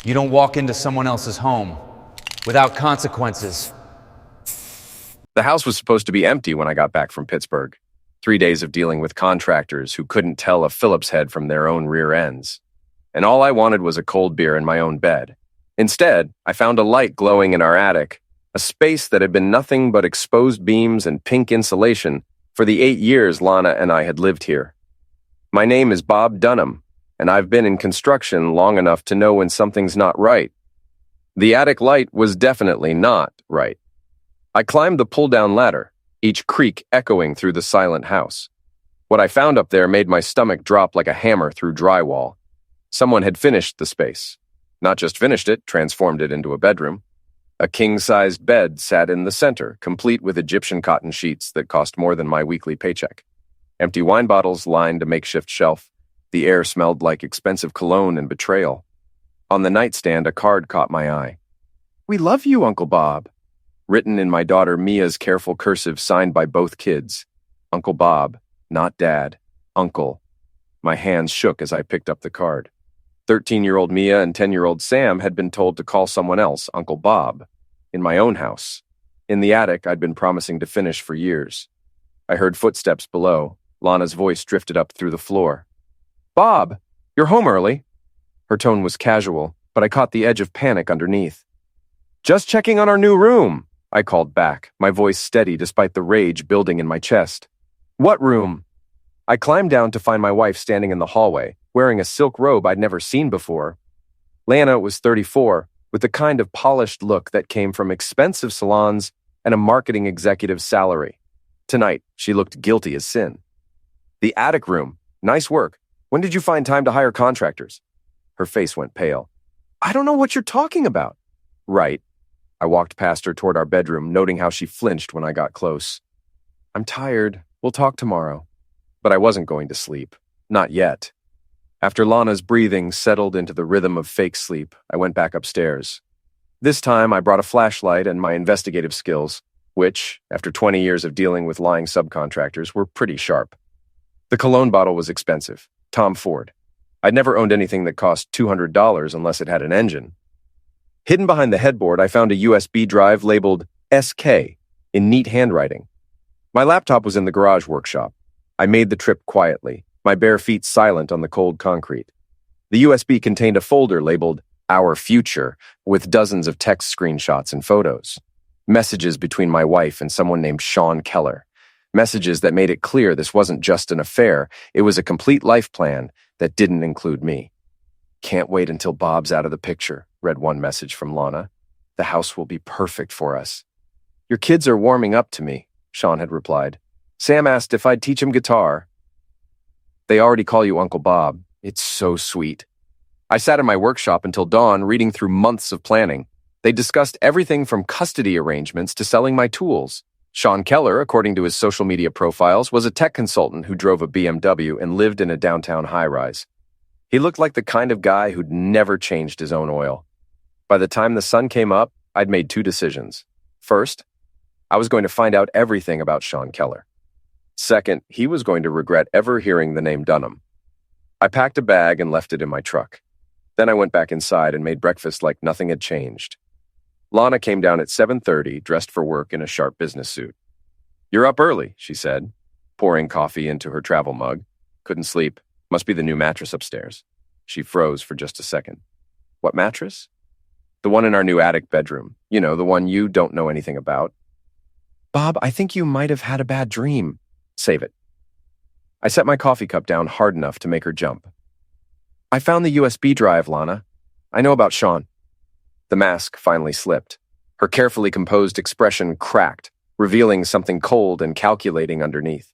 You don't walk into someone else's home without consequences. The house was supposed to be empty when I got back from Pittsburgh. 3 days of dealing with contractors who couldn't tell a Phillips head from their own rear ends. And all I wanted was a cold beer in my own bed. Instead, I found a light glowing in our attic, a space that had been nothing but exposed beams and pink insulation for the 8 years Lana and I had lived here. My name is Bob Dunham, and I've been in construction long enough to know when something's not right. The attic light was definitely not right. I climbed the pull-down ladder, each creak echoing through the silent house. What I found up there made my stomach drop like a hammer through drywall. Someone had finished the space. Not just finished it, transformed it into a bedroom. A king-sized bed sat in the center, complete with Egyptian cotton sheets that cost more than my weekly paycheck. Empty wine bottles lined a makeshift shelf. The air smelled like expensive cologne and betrayal. On the nightstand, a card caught my eye. "We love you, Uncle Bob," written in my daughter Mia's careful cursive signed by both kids. Uncle Bob, not Dad. Uncle. My hands shook as I picked up the card. 13-year-old Mia and 10-year-old Sam had been told to call someone else Uncle Bob. In my own house. In the attic I'd been promising to finish for years. I heard footsteps below. Lana's voice drifted up through the floor. "Bob, you're home early." Her tone was casual, but I caught the edge of panic underneath. "Just checking on our new room," I called back, my voice steady despite the rage building in my chest. "What room?" I climbed down to find my wife standing in the hallway, wearing a silk robe I'd never seen before. Lana was 34, with the kind of polished look that came from expensive salons and a marketing executive's salary. Tonight, she looked guilty as sin. "The attic room. Nice work. When did you find time to hire contractors?" Her face went pale. "I don't know what you're talking about." "Right." I walked past her toward our bedroom, noting how she flinched when I got close. "I'm tired. We'll talk tomorrow." But I wasn't going to sleep. Not yet. After Lana's breathing settled into the rhythm of fake sleep, I went back upstairs. This time, I brought a flashlight and my investigative skills, which, after 20 years of dealing with lying subcontractors, were pretty sharp. The cologne bottle was expensive. Tom Ford. I'd never owned anything that cost $200 unless it had an engine. Hidden behind the headboard, I found a USB drive labeled SK in neat handwriting. My laptop was in the garage workshop. I made the trip quietly, my bare feet silent on the cold concrete. The USB contained a folder labeled Our Future with dozens of text screenshots and photos. Messages between my wife and someone named Sean Keller. Messages that made it clear this wasn't just an affair, it was a complete life plan that didn't include me. "Can't wait until Bob's out of the picture," read one message from Lana. "The house will be perfect for us." "Your kids are warming up to me," Sean had replied. "Sam asked if I'd teach him guitar." "They already call you Uncle Bob. It's so sweet." I sat in my workshop until dawn, reading through months of planning. They discussed everything from custody arrangements to selling my tools. Sean Keller, according to his social media profiles, was a tech consultant who drove a BMW and lived in a downtown high-rise. He looked like the kind of guy who'd never changed his own oil. By the time the sun came up, I'd made 2 decisions. First, I was going to find out everything about Sean Keller. Second, he was going to regret ever hearing the name Dunham. I packed a bag and left it in my truck. Then I went back inside and made breakfast like nothing had changed. Lana came down at 7:30, dressed for work in a sharp business suit. "You're up early," she said, pouring coffee into her travel mug. "Couldn't sleep. Must be the new mattress upstairs." She froze for just a second. "What mattress?" "The one in our new attic bedroom. You know, the one you don't know anything about." "Bob, I think you might have had a bad dream." "Save it." I set my coffee cup down hard enough to make her jump. "I found the USB drive, Lana. I know about Sean." The mask finally slipped. Her carefully composed expression cracked, revealing something cold and calculating underneath.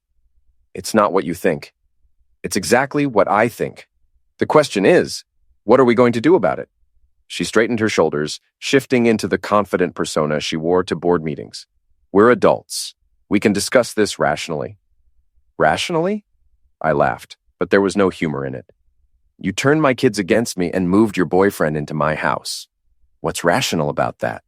"It's not what you think. It's exactly what I think. The question is, what are we going to do about it?" She straightened her shoulders, shifting into the confident persona she wore to board meetings. "We're adults. We can discuss this rationally." "Rationally?" I laughed, but there was no humor in it. "You turned my kids against me and moved your boyfriend into my house. What's rational about that?"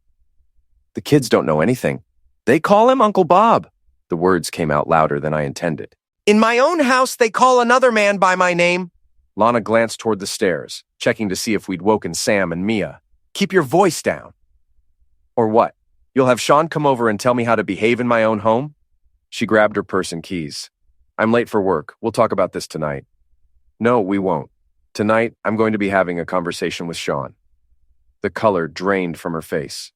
"The kids don't know anything. They call him Uncle Bob." The words came out louder than I intended. "In my own house, they call another man by my name." Lana glanced toward the stairs, checking to see if we'd woken Sam and Mia. Keep your voice down. Or what? You'll have Sean come over and tell me how to behave in my own home? She grabbed her purse and keys. I'm late for work. We'll talk about this tonight. No, we won't. Tonight, I'm going to be having a conversation with Sean. The color drained from her face.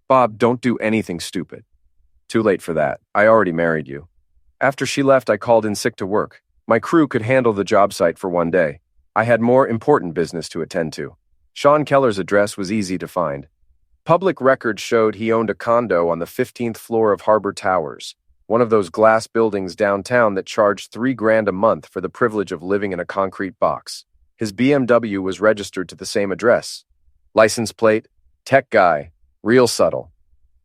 Bob, don't do anything stupid. Too late for that. I already married you. After she left, I called in sick to work. My crew could handle the job site for one day. I had more important business to attend to. Sean Keller's address was easy to find. Public records showed he owned a condo on the 15th floor of Harbor Towers, one of those glass buildings downtown that charged $3,000 a month for the privilege of living in a concrete box. His BMW was registered to the same address. License plate, tech guy, real subtle.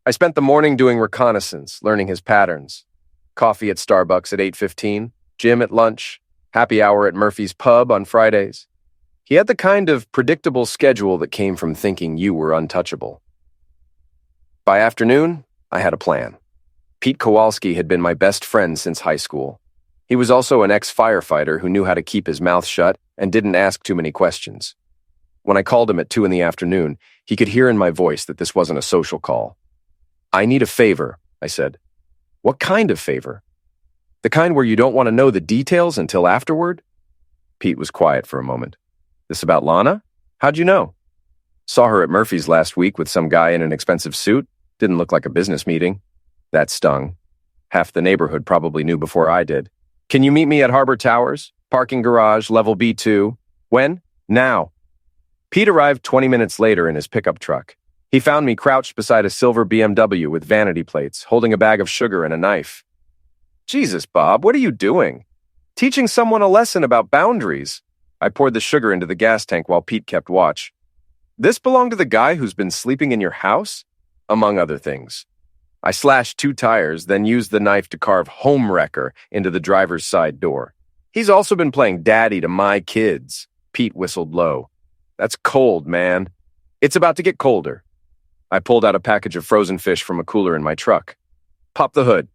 I spent the morning doing reconnaissance, learning his patterns. Coffee at Starbucks at 8:15, gym at lunch, happy hour at Murphy's Pub on Fridays. He had the kind of predictable schedule that came from thinking you were untouchable. By afternoon, I had a plan. Pete Kowalski had been my best friend since high school. He was also an ex-firefighter who knew how to keep his mouth shut and didn't ask too many questions. When I called him at 2 in the afternoon, he could hear in my voice that this wasn't a social call. I need a favor, I said. What kind of favor? The kind where you don't want to know the details until afterward? Pete was quiet for a moment. This about Lana? How'd you know? Saw her at Murphy's last week with some guy in an expensive suit. Didn't look like a business meeting. That stung. Half the neighborhood probably knew before I did. Can you meet me at Harbor Towers? Parking garage, level B2. When? Now. Pete arrived 20 minutes later in his pickup truck. He found me crouched beside a silver BMW with vanity plates, holding a bag of sugar and a knife. Jesus, Bob, what are you doing? Teaching someone a lesson about boundaries. I poured the sugar into the gas tank while Pete kept watch. This belonged to the guy who's been sleeping in your house? Among other things. I slashed 2 tires, then used the knife to carve home wrecker into the driver's side door. He's also been playing daddy to my kids. Pete whistled low. That's cold, man. It's about to get colder. I pulled out a package of frozen fish from a cooler in my truck. Pop the hood.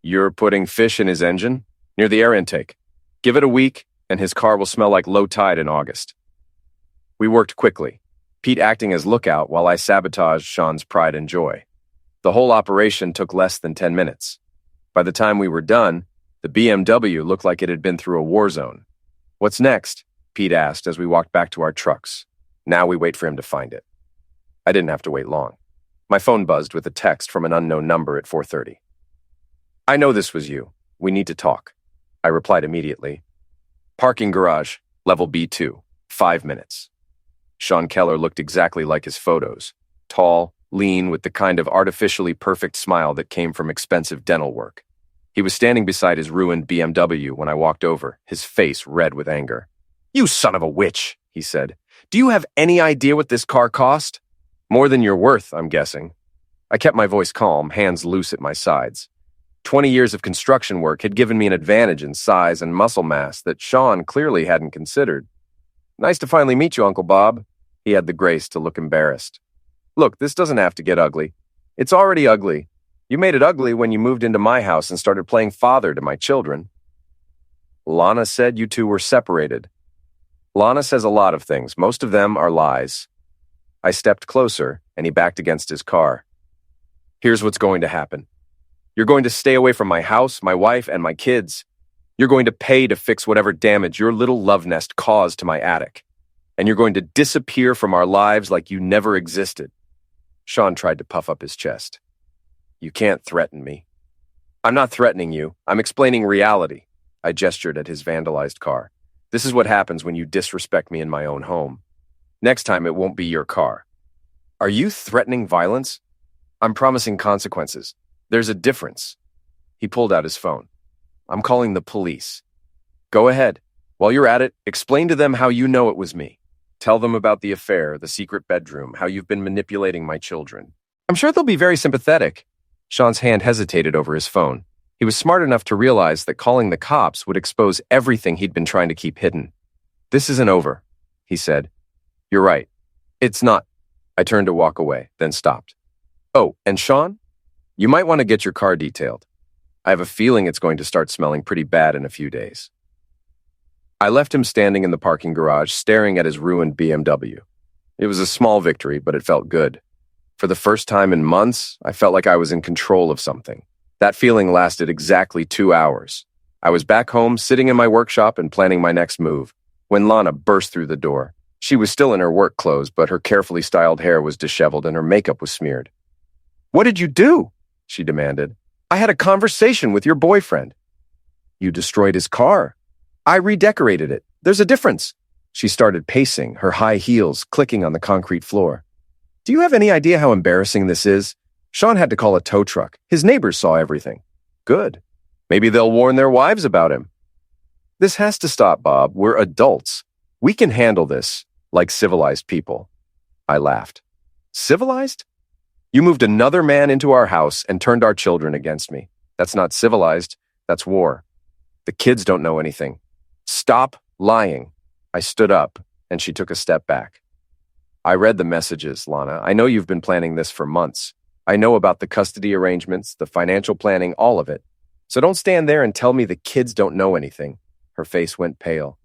You're putting fish in his engine? Near the air intake. Give it a week, and his car will smell like low tide in August. We worked quickly, Pete acting as lookout while I sabotaged Sean's pride and joy. The whole operation took less than 10 minutes. By the time we were done, the BMW looked like it had been through a war zone. What's next? Pete asked as we walked back to our trucks. Now we wait for him to find it. I didn't have to wait long. My phone buzzed with a text from an unknown number at 4:30. I know this was you. We need to talk. I replied immediately. Parking garage, level B2, 5 minutes. Sean Keller looked exactly like his photos. Tall, lean, with the kind of artificially perfect smile that came from expensive dental work. He was standing beside his ruined BMW when I walked over, his face red with anger. You son of a witch, he said. Do you have any idea what this car cost? More than you're worth, I'm guessing. I kept my voice calm, hands loose at my sides. 20 years of construction work had given me an advantage in size and muscle mass that Sean clearly hadn't considered. Nice to finally meet you, Uncle Bob. He had the grace to look embarrassed. Look, this doesn't have to get ugly. It's already ugly. You made it ugly when you moved into my house and started playing father to my children. Lana said you two were separated. Lana says a lot of things. Most of them are lies. I stepped closer, and he backed against his car. Here's what's going to happen. You're going to stay away from my house, my wife, and my kids. You're going to pay to fix whatever damage your little love nest caused to my attic. And you're going to disappear from our lives like you never existed. Sean tried to puff up his chest. You can't threaten me. I'm not threatening you. I'm explaining reality. I gestured at his vandalized car. This is what happens when you disrespect me in my own home. Next time, it won't be your car. Are you threatening violence? I'm promising consequences. There's a difference. He pulled out his phone. I'm calling the police. Go ahead. While you're at it, explain to them how you know it was me. Tell them about the affair, the secret bedroom, how you've been manipulating my children. I'm sure they'll be very sympathetic. Sean's hand hesitated over his phone. He was smart enough to realize that calling the cops would expose everything he'd been trying to keep hidden. This isn't over, he said. You're right. It's not. I turned to walk away, then stopped. Oh, and Sean? You might want to get your car detailed. I have a feeling it's going to start smelling pretty bad in a few days. I left him standing in the parking garage, staring at his ruined BMW. It was a small victory, but it felt good. For the first time in months, I felt like I was in control of something. That feeling lasted exactly 2 hours. I was back home, sitting in my workshop and planning my next move, when Lana burst through the door. She was still in her work clothes, but her carefully styled hair was disheveled and her makeup was smeared. "What did you do?" she demanded. "I had a conversation with your boyfriend." "You destroyed his car." "I redecorated it. There's a difference." She started pacing, her high heels clicking on the concrete floor. "Do you have any idea how embarrassing this is? Sean had to call a tow truck. His neighbors saw everything." "Good. Maybe they'll warn their wives about him." "This has to stop, Bob. We're adults. We can handle this like civilized people." I laughed. "Civilized? You moved another man into our house and turned our children against me. That's not civilized. That's war. The kids don't know anything. Stop lying." I stood up, and she took a step back. "I read the messages, Lana. I know you've been planning this for months. I know about the custody arrangements, the financial planning, all of it. So don't stand there and tell me the kids don't know anything." Her face went pale.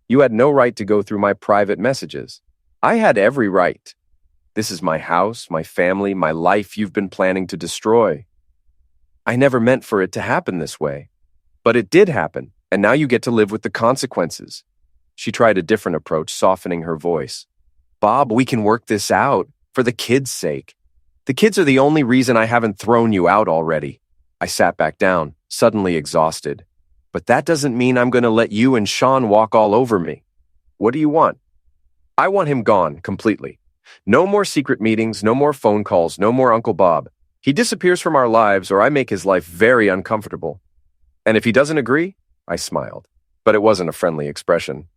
"You had no right to go through my private messages." "I had every right. This is my house, my family, my life you've been planning to destroy. I never meant for it to happen this way. But it did happen, and now you get to live with the consequences." She tried a different approach, softening her voice. "Bob, we can work this out, for the kids' sake. The kids are the only reason I haven't thrown you out already." I sat back down, suddenly exhausted. "But that doesn't mean I'm going to let you and Sean walk all over me." "What do you want?" "I want him gone, completely. No more secret meetings, no more phone calls, no more Uncle Bob. He disappears from our lives or I make his life very uncomfortable." "And if he doesn't agree?" I smiled, but it wasn't a friendly expression.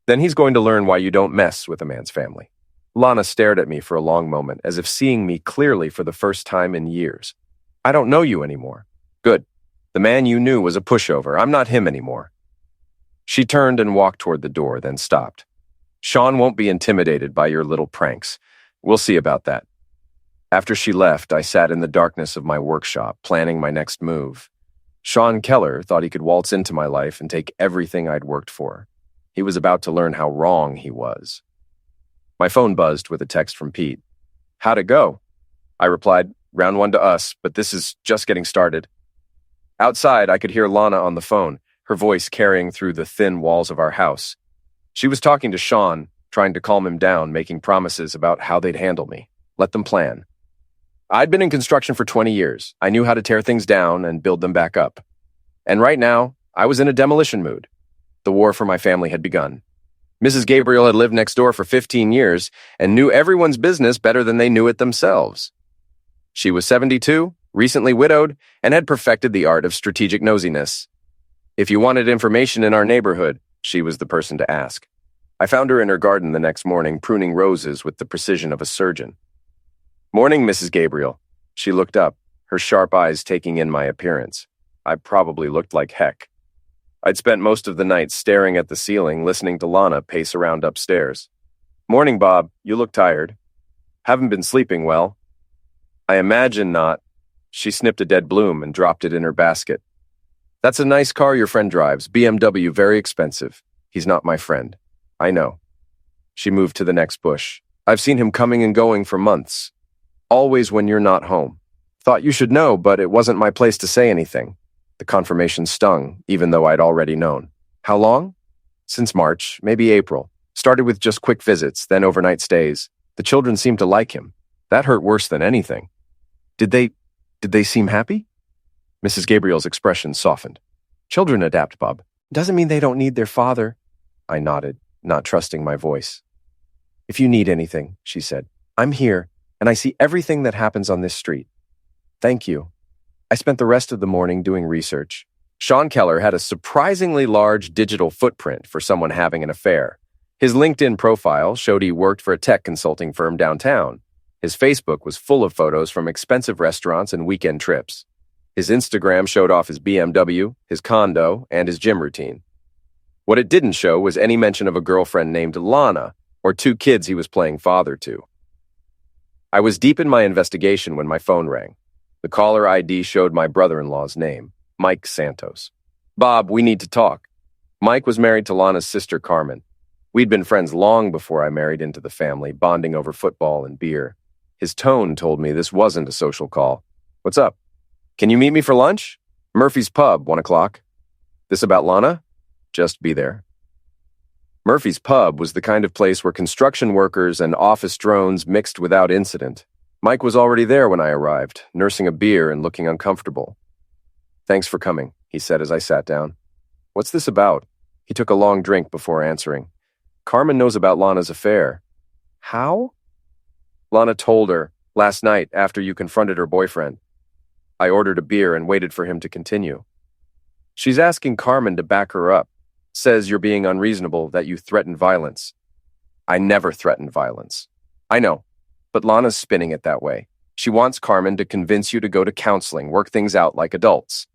"Then he's going to learn why you don't mess with a man's family." Lana stared at me for a long moment, as if seeing me clearly for the first time in years. "I don't know you anymore." "Good. The man you knew was a pushover. I'm not him anymore." She turned and walked toward the door, then stopped. "Sean won't be intimidated by your little pranks. We'll see about that." After she left, I sat in the darkness of my workshop, planning my next move. Sean Keller thought he could waltz into my life and take everything I'd worked for. He was about to learn how wrong he was. My phone buzzed with a text from Pete. "How'd it go?" I replied, "Round one to us, but this is just getting started." Outside, I could hear Lana on the phone, her voice carrying through the thin walls of our house. She was talking to Sean, trying to calm him down, making promises about how they'd handle me. Let them plan. I'd been in construction for 20 years. I knew how to tear things down and build them back up. And right now, I was in a demolition mood. The war for my family had begun. Mrs. Gabriel had lived next door for 15 years and knew everyone's business better than they knew it themselves. She was 72, recently widowed, and had perfected the art of strategic nosiness. If you wanted information in our neighborhood, she was the person to ask. I found her in her garden the next morning, pruning roses with the precision of a surgeon. "Morning, Mrs. Gabriel." She looked up, her sharp eyes taking in my appearance. I probably looked like heck. I'd spent most of the night staring at the ceiling, listening to Lana pace around upstairs. "Morning, Bob. You look tired. Haven't been sleeping well." "I imagine not." She snipped a dead bloom and dropped it in her basket. "That's a nice car your friend drives. BMW, very expensive. He's not my friend." "I know." She moved to the next bush. "I've seen him coming and going for months. Always when you're not home. Thought you should know, but it wasn't my place to say anything." The confirmation stung, even though I'd already known. "How long?" "Since March, maybe April. Started with just quick visits, then overnight stays. The children seemed to like him. That hurt worse than anything." Did they seem happy?" Mrs. Gabriel's expression softened. "Children adapt, Bob. Doesn't mean they don't need their father." I nodded, not trusting my voice. "If you need anything," she said, "I'm here, and I see everything that happens on this street." "Thank you." I spent the rest of the morning doing research. Sean Keller had a surprisingly large digital footprint for someone having an affair. His LinkedIn profile showed he worked for a tech consulting firm downtown. His Facebook was full of photos from expensive restaurants and weekend trips. His Instagram showed off his BMW, his condo, and his gym routine. What it didn't show was any mention of a girlfriend named Lana or 2 kids he was playing father to. I was deep in my investigation when my phone rang. The caller ID showed my brother-in-law's name, Mike Santos. "Bob, we need to talk." Mike was married to Lana's sister, Carmen. We'd been friends long before I married into the family, bonding over football and beer. His tone told me this wasn't a social call. What's up? Can you meet me for lunch? Murphy's Pub, 1 o'clock. This about Lana? Just be there. Murphy's Pub was the kind of place where construction workers and office drones mixed without incident. Mike was already there when I arrived, nursing a beer and looking uncomfortable. Thanks for coming, he said as I sat down. What's this about? He took a long drink before answering. Carmen knows about Lana's affair. How? Lana told her last night after you confronted her boyfriend. I ordered a beer and waited for him to continue. She's asking Carmen to back her up. Says you're being unreasonable, that you threaten violence. I never threatened violence. I know, but Lana's spinning it that way. She wants Carmen to convince you to go to counseling, work things out like adults.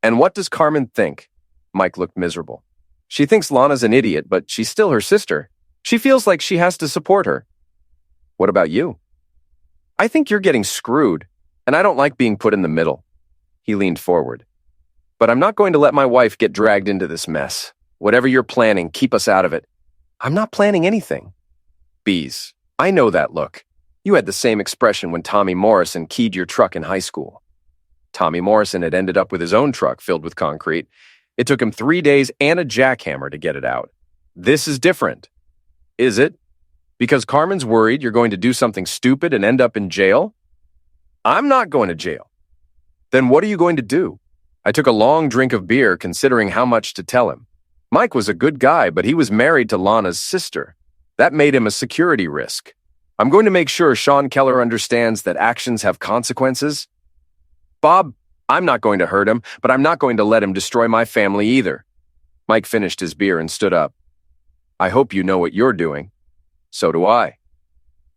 And what does Carmen think? Mike looked miserable. She thinks Lana's an idiot, but she's still her sister. She feels like she has to support her. What about you? I think you're getting screwed, and I don't like being put in the middle. He leaned forward. But I'm not going to let my wife get dragged into this mess. Whatever you're planning, keep us out of it. I'm not planning anything. Bees, I know that look. You had the same expression when Tommy Morrison keyed your truck in high school. Tommy Morrison had ended up with his own truck filled with concrete. It took him 3 days and a jackhammer to get it out. This is different. Is it? Because Carmen's worried you're going to do something stupid and end up in jail? I'm not going to jail. Then what are you going to do? I took a long drink of beer considering how much to tell him. Mike was a good guy, but he was married to Lana's sister. That made him a security risk. I'm going to make sure Sean Keller understands that actions have consequences. Bob, I'm not going to hurt him, but I'm not going to let him destroy my family either. Mike finished his beer and stood up. I hope you know what you're doing. So do I.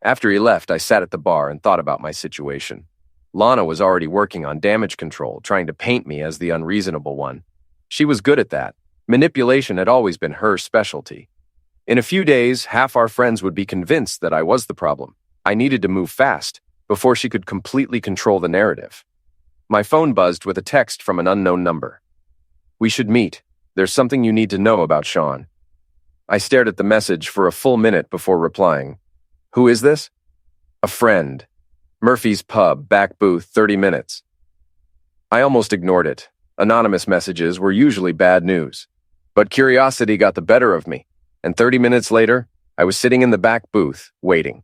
After he left, I sat at the bar and thought about my situation. Lana was already working on damage control, trying to paint me as the unreasonable one. She was good at that. Manipulation had always been her specialty. In a few days, half our friends would be convinced that I was the problem. I needed to move fast before she could completely control the narrative. My phone buzzed with a text from an unknown number. We should meet. There's something you need to know about Sean. I stared at the message for a full minute before replying. Who is this? A friend. Murphy's Pub, back booth, 30 minutes. I almost ignored it. Anonymous messages were usually bad news. But curiosity got the better of me, and 30 minutes later, I was sitting in the back booth, waiting.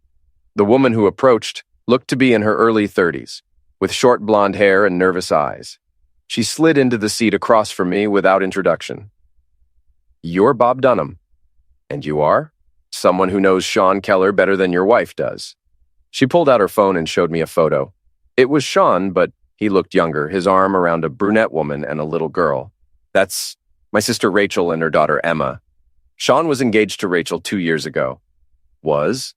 The woman who approached looked to be in her early 30s, with short blonde hair and nervous eyes. She slid into the seat across from me without introduction. You're Bob Dunham. And you are? Someone who knows Sean Keller better than your wife does. She pulled out her phone and showed me a photo. It was Sean, but he looked younger, his arm around a brunette woman and a little girl. That's my sister Rachel and her daughter Emma. Sean was engaged to Rachel 2 years ago. Was?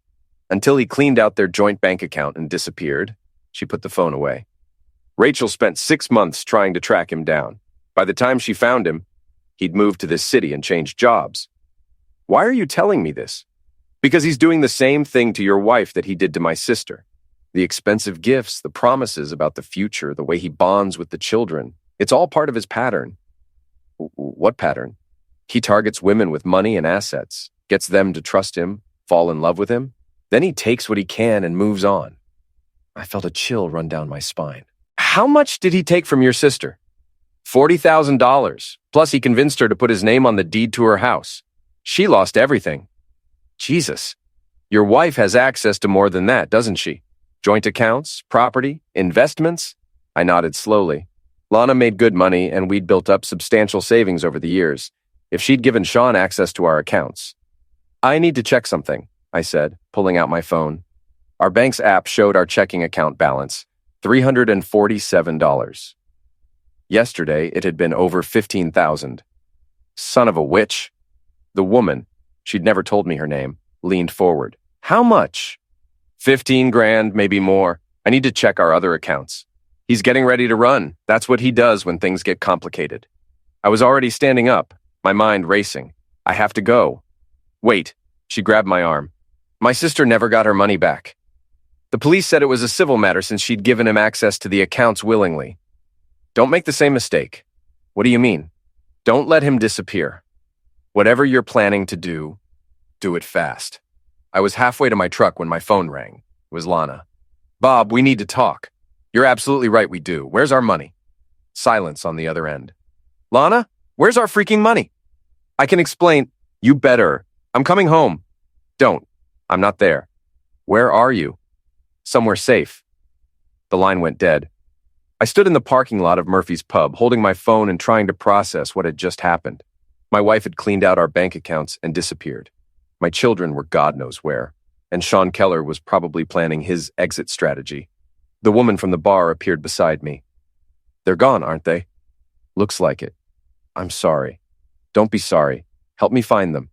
Until he cleaned out their joint bank account and disappeared. She put the phone away. Rachel spent 6 months trying to track him down. By the time she found him, he'd moved to this city and changed jobs. Why are you telling me this? Because he's doing the same thing to your wife that he did to my sister. The expensive gifts, the promises about the future, the way he bonds with the children. It's all part of his pattern. What pattern? He targets women with money and assets, gets them to trust him, fall in love with him. Then he takes what he can and moves on. I felt a chill run down my spine. How much did he take from your sister? $40,000. Plus he convinced her to put his name on the deed to her house. She lost everything. Jesus. Your wife has access to more than that, doesn't she? Joint accounts, property, investments? I nodded slowly. Lana made good money, and we'd built up substantial savings over the years. If she'd given Sean access to our accounts. I need to check something, I said, pulling out my phone. Our bank's app showed our checking account balance, $347. Yesterday, it had been over $15,000. Son of a witch. The woman, she'd never told me her name, leaned forward. How much? 15 grand, maybe more. I need to check our other accounts. He's getting ready to run. That's what he does when things get complicated. I was already standing up, my mind racing. I have to go. Wait, she grabbed my arm. My sister never got her money back. The police said it was a civil matter since she'd given him access to the accounts willingly. Don't make the same mistake. What do you mean? Don't let him disappear. Whatever you're planning to do it fast. I was halfway to my truck when my phone rang. It was Lana. Bob, we need to talk. You're absolutely right, we do. Where's our money? Silence on the other end. Lana, where's our freaking money? I can explain. You better. I'm coming home. Don't. I'm not there. Where are you? Somewhere safe. The line went dead. I stood in the parking lot of Murphy's Pub, holding my phone and trying to process what had just happened. My wife had cleaned out our bank accounts and disappeared. My children were God knows where, and Sean Keller was probably planning his exit strategy. The woman from the bar appeared beside me. They're gone, aren't they? Looks like it. I'm sorry. Don't be sorry. Help me find them.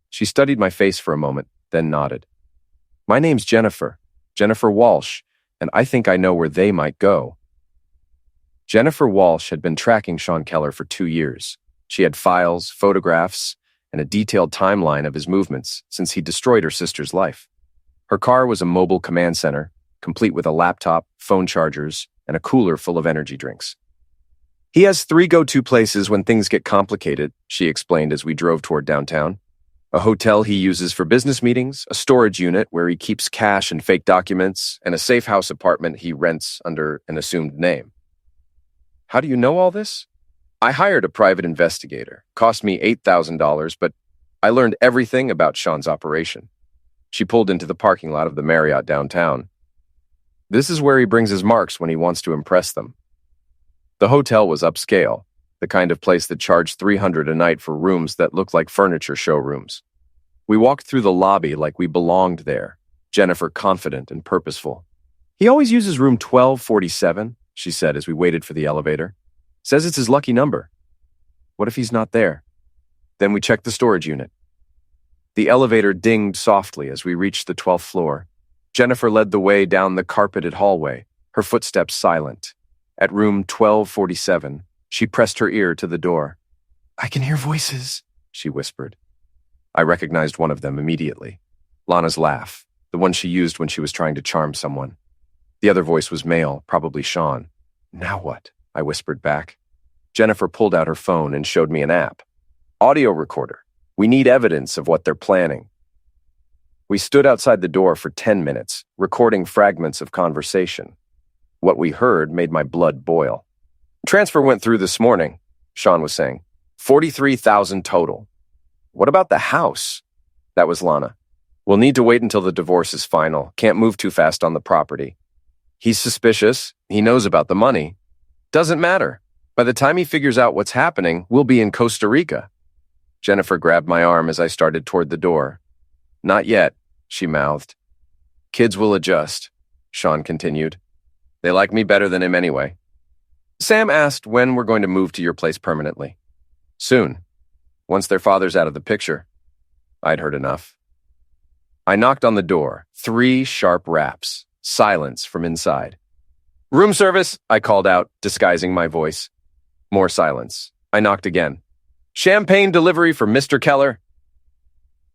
She studied my face for a moment, then nodded. My name's Jennifer Walsh, and I think I know where they might go. Jennifer Walsh had been tracking Sean Keller for 2 years. She had files, photographs, and a detailed timeline of his movements since he destroyed her sister's life. Her car was a mobile command center, complete with a laptop, phone chargers, and a cooler full of energy drinks. He has 3 go-to places when things get complicated, she explained as we drove toward downtown. A hotel he uses for business meetings, a storage unit where he keeps cash and fake documents, and a safe house apartment he rents under an assumed name. How do you know all this? I hired a private investigator. Cost me $8,000, but I learned everything about Sean's operation. She pulled into the parking lot of the Marriott downtown. This is where he brings his marks when he wants to impress them. The hotel was upscale, the kind of place that charged $300 a night for rooms that looked like furniture showrooms. We walked through the lobby like we belonged there, Jennifer confident and purposeful. He always uses room 1247, she said as we waited for the elevator. Says it's his lucky number. What if he's not there? Then we checked the storage unit. The elevator dinged softly as we reached the 12th floor. Jennifer led the way down the carpeted hallway, her footsteps silent. At room 1247, she pressed her ear to the door. I can hear voices, she whispered. I recognized one of them immediately. Lana's laugh, the one she used when she was trying to charm someone. The other voice was male, probably Sean. Now what? I whispered back. Jennifer pulled out her phone and showed me an app. Audio recorder. We need evidence of what they're planning. We stood outside the door for 10 minutes, recording fragments of conversation. What we heard made my blood boil. Transfer went through this morning, Sean was saying. 43,000 total. What about the house? That was Lana. We'll need to wait until the divorce is final. Can't move too fast on the property. He's suspicious. He knows about the money. Doesn't matter. By the time he figures out what's happening, we'll be in Costa Rica. Jennifer grabbed my arm as I started toward the door. Not yet, she mouthed. Kids will adjust, Sean continued. They like me better than him anyway. Sam asked when we're going to move to your place permanently. Soon. Once their father's out of the picture. I'd heard enough. I knocked on the door. 3 sharp raps. Silence from inside. Room service, I called out, disguising my voice. More silence. I knocked again. Champagne delivery for Mr. Keller.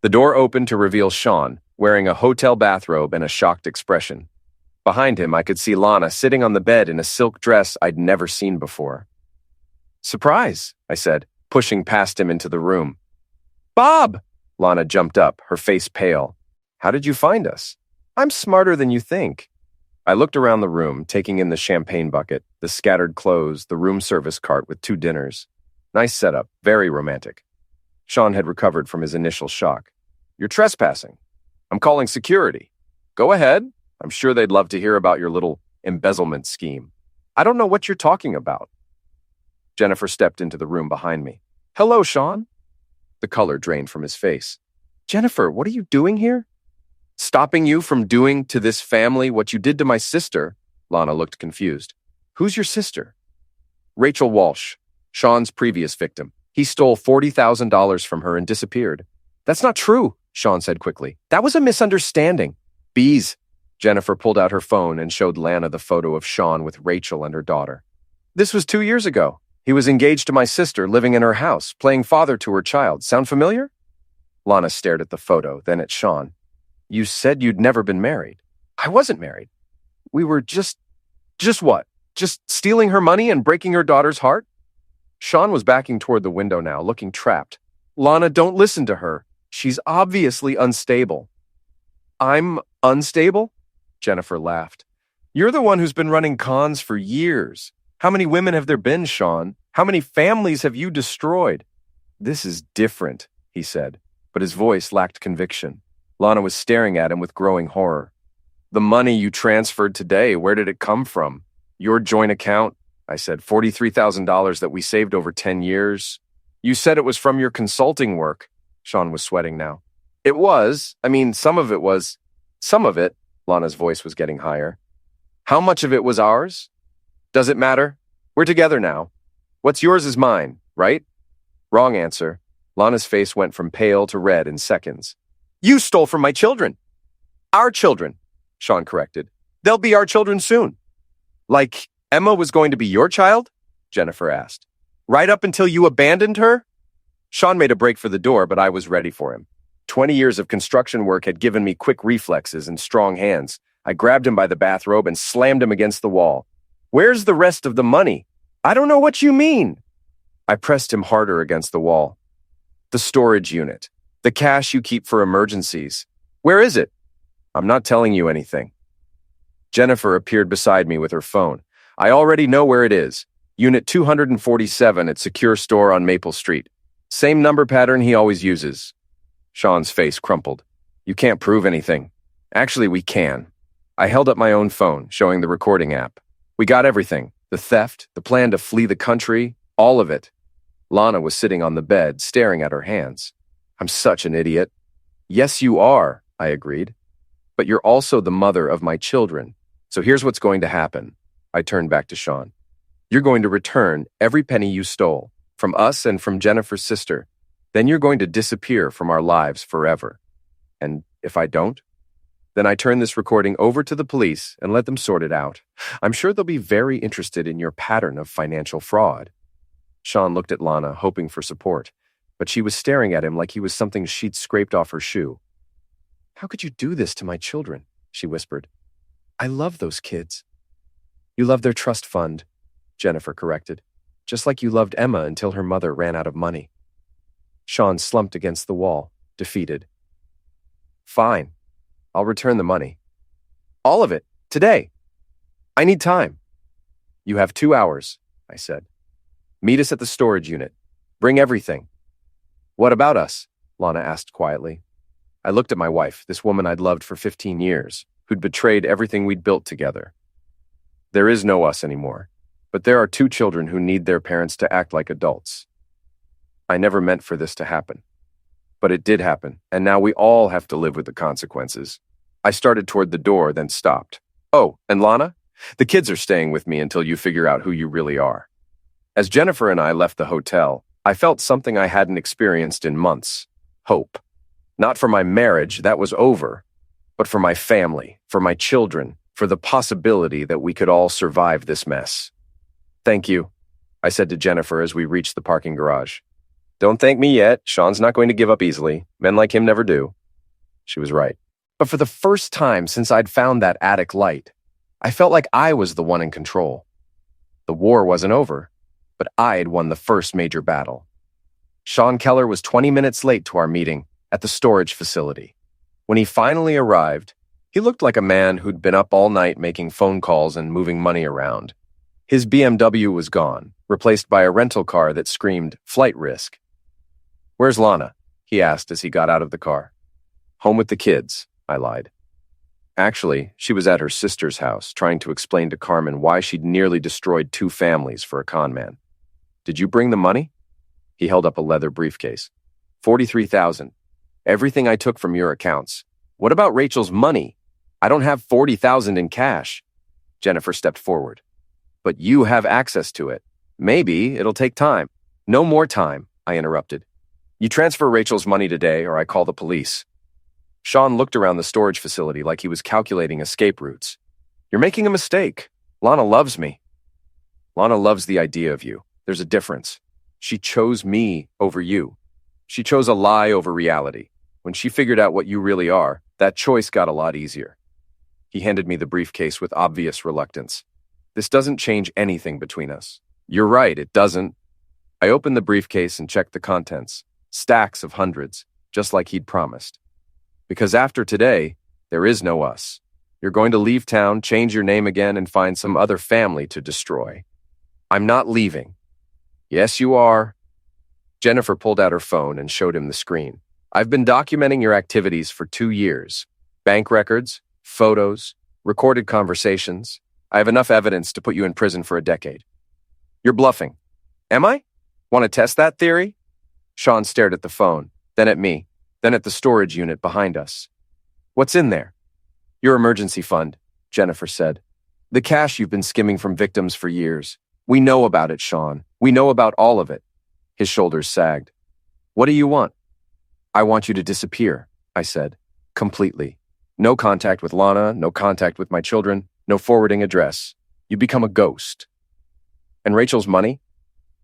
The door opened to reveal Sean, wearing a hotel bathrobe and a shocked expression. Behind him, I could see Lana sitting on the bed in a silk dress I'd never seen before. Surprise, I said, pushing past him into the room. Bob! Lana jumped up, her face pale. How did you find us? I'm smarter than you think. I looked around the room, taking in the champagne bucket, the scattered clothes, the room service cart with 2 dinners. Nice setup, very romantic. Sean had recovered from his initial shock. You're trespassing. I'm calling security. Go ahead. I'm sure they'd love to hear about your little embezzlement scheme. I don't know what you're talking about. Jennifer stepped into the room behind me. Hello, Sean. The color drained from his face. Jennifer, what are you doing here? Stopping you from doing to this family what you did to my sister. Lana looked confused. Who's your sister? Rachel Walsh, Sean's previous victim. He stole $40,000 from her and disappeared. That's not true, Sean said quickly. That was a misunderstanding. Bees. Jennifer pulled out her phone and showed Lana the photo of Sean with Rachel and her daughter. This was 2 years ago. He was engaged to my sister, living in her house, playing father to her child. Sound familiar? Lana stared at the photo, then at Sean. You said you'd never been married. I wasn't married. We were just what? Just stealing her money and breaking her daughter's heart? Sean was backing toward the window now, looking trapped. Lana, don't listen to her. She's obviously unstable. I'm unstable? Jennifer laughed. You're the one who's been running cons for years. How many women have there been, Sean? How many families have you destroyed? This is different, he said, but his voice lacked conviction. Lana was staring at him with growing horror. The money you transferred today, where did it come from? Your joint account? I said, $43,000 that we saved over 10 years. You said it was from your consulting work. Sean was sweating now. It was. Some of it was. Some of it. Lana's voice was getting higher. How much of it was ours? Does it matter? We're together now. What's yours is mine, right? Wrong answer. Lana's face went from pale to red in seconds. You stole from my children. Our children, Sean corrected. They'll be our children soon. Like Emma was going to be your child? Jennifer asked. Right up until you abandoned her? Sean made a break for the door, but I was ready for him. 20 years of construction work had given me quick reflexes and strong hands. I grabbed him by the bathrobe and slammed him against the wall. Where's the rest of the money? I don't know what you mean. I pressed him harder against the wall. The storage unit. The cash you keep for emergencies. Where is it? I'm not telling you anything. Jennifer appeared beside me with her phone. I already know where it is. Unit 247 at Secure Store on Maple Street. Same number pattern he always uses. Sean's face crumpled. You can't prove anything. Actually, we can. I held up my own phone, showing the recording app. We got everything. The theft, the plan to flee the country, all of it. Lana was sitting on the bed, staring at her hands. I'm such an idiot. Yes, you are, I agreed. But you're also the mother of my children. So here's what's going to happen. I turned back to Sean. You're going to return every penny you stole, from us and from Jennifer's sister. Then you're going to disappear from our lives forever. And if I don't, then I turn this recording over to the police and let them sort it out. I'm sure they'll be very interested in your pattern of financial fraud. Sean looked at Lana, hoping for support, but she was staring at him like he was something she'd scraped off her shoe. How could you do this to my children? She whispered. I love those kids. You love their trust fund, Jennifer corrected, just like you loved Emma until her mother ran out of money. Sean slumped against the wall, defeated. Fine. I'll return the money. All of it, today. I need time. You have 2 hours, I said. Meet us at the storage unit. Bring everything. What about us? Lana asked quietly. I looked at my wife, this woman I'd loved for 15 years, who'd betrayed everything we'd built together. There is no us anymore, but there are 2 children who need their parents to act like adults. I never meant for this to happen. But it did happen, and now we all have to live with the consequences. I started toward the door, then stopped. Oh, and Lana? The kids are staying with me until you figure out who you really are. As Jennifer and I left the hotel, I felt something I hadn't experienced in months. Hope. Not for my marriage, that was over, but for my family, for my children, for the possibility that we could all survive this mess. Thank you, I said to Jennifer as we reached the parking garage. Don't thank me yet. Sean's not going to give up easily. Men like him never do. She was right. But for the first time since I'd found that attic light, I felt like I was the one in control. The war wasn't over, but I'd won the first major battle. Sean Keller was 20 minutes late to our meeting at the storage facility. When he finally arrived, he looked like a man who'd been up all night making phone calls and moving money around. His BMW was gone, replaced by a rental car that screamed flight risk. Where's Lana? He asked as he got out of the car. Home with the kids, I lied. Actually, she was at her sister's house, trying to explain to Carmen why she'd nearly destroyed 2 families for a con man. Did you bring the money? He held up a leather briefcase. $43,000. Everything I took from your accounts. What about Rachel's money? I don't have $40,000 in cash. Jennifer stepped forward. But you have access to it. Maybe it'll take time. No more time, I interrupted. You transfer Rachel's money today, or I call the police. Sean looked around the storage facility like he was calculating escape routes. You're making a mistake. Lana loves me. Lana loves the idea of you. There's a difference. She chose me over you. She chose a lie over reality. When she figured out what you really are, that choice got a lot easier. He handed me the briefcase with obvious reluctance. This doesn't change anything between us. You're right, it doesn't. I opened the briefcase and checked the contents. Stacks of hundreds, just like he'd promised. Because after today, there is no us. You're going to leave town, change your name again, and find some other family to destroy. I'm not leaving. Yes, you are. Jennifer pulled out her phone and showed him the screen. I've been documenting your activities for 2 years. Bank records, photos, recorded conversations. I have enough evidence to put you in prison for a decade. You're bluffing. Am I? Want to test that theory? Sean stared at the phone, then at me, then at the storage unit behind us. What's in there? Your emergency fund, Jennifer said. The cash you've been skimming from victims for years. We know about it, Sean. We know about all of it. His shoulders sagged. What do you want? I want you to disappear, I said. Completely. No contact with Lana, no contact with my children, no forwarding address. You become a ghost. And Rachel's money?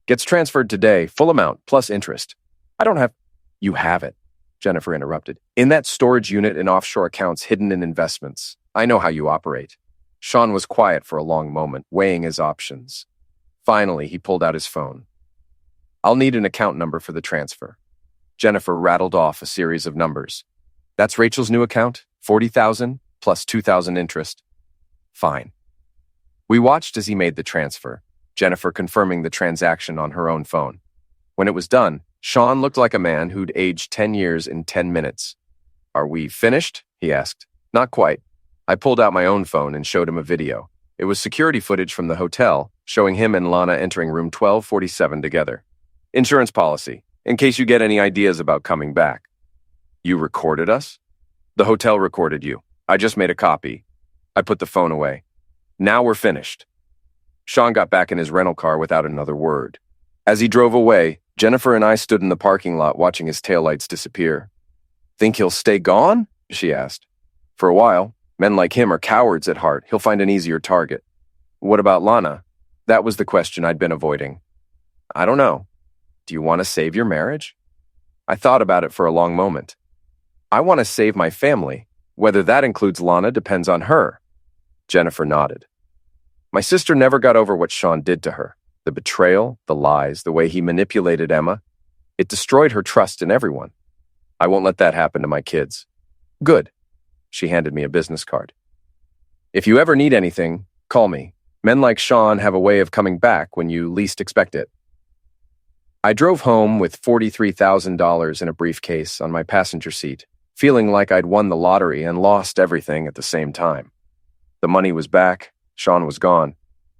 Gets transferred today, full amount, plus interest. I don't have... You have it, Jennifer interrupted. In that storage unit in offshore accounts hidden in investments. I know how you operate. Sean was quiet for a long moment, weighing his options. Finally, he pulled out his phone. I'll need an account number for the transfer. Jennifer rattled off a series of numbers. That's Rachel's new account, 40,000 plus 2,000 interest. Fine. We watched as he made the transfer, Jennifer confirming the transaction on her own phone. When it was done, Sean looked like a man who'd aged 10 years in 10 minutes. Are we finished? He asked. Not quite. I pulled out my own phone and showed him a video. It was security footage from the hotel, showing him and Lana entering room 1247 together. Insurance policy, in case you get any ideas about coming back. You recorded us? The hotel recorded you. I just made a copy. I put the phone away. Now we're finished. Sean got back in his rental car without another word. As he drove away, Jennifer and I stood in the parking lot watching his taillights disappear. Think he'll stay gone? She asked. For a while. Men like him are cowards at heart. He'll find an easier target. What about Lana? That was the question I'd been avoiding. I don't know. Do you want to save your marriage? I thought about it for a long moment. I want to save my family. Whether that includes Lana depends on her. Jennifer nodded. My sister never got over what Sean did to her. The betrayal, the lies, the way he manipulated Emma. It destroyed her trust in everyone. I won't let that happen to my kids. Good. She handed me a business card. If you ever need anything, call me. Men like Sean have a way of coming back when you least expect it. I drove home with $43,000 in a briefcase on my passenger seat, feeling like I'd won the lottery and lost everything at the same time. The money was back, Sean was gone,